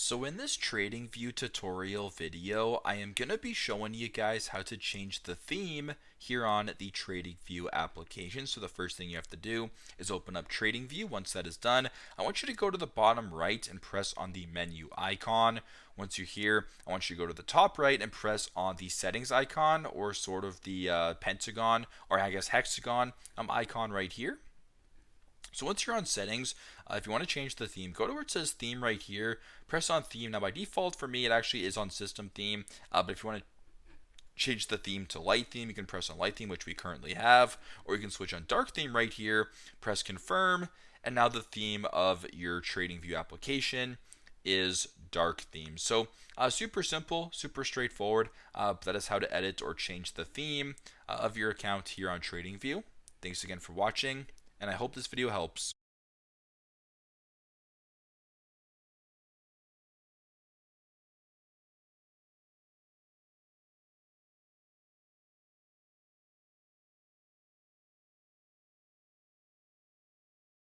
So in this TradingView tutorial video, I am going to be showing you guys how to change the theme here on the TradingView application. So the first thing you have to do is open up TradingView. Once that is done, I want you to go to the bottom right and press on the menu icon. Once you're here, I want you to go to the top right and press on the settings icon, or sort of the pentagon, or I guess hexagon icon right here. So once you're on settings, if you want to change the theme, go to where it says theme right here, press on theme. Now by default for me it actually is on system theme, but if you want to change the theme to light theme, you can press on light theme, which we currently have, or you can switch on dark theme right here, press confirm, and now the theme of your TradingView application is dark theme. So super simple, super straightforward. That is how to edit or change the theme of your account here on TradingView. Thanks again for watching, and I hope this video helps.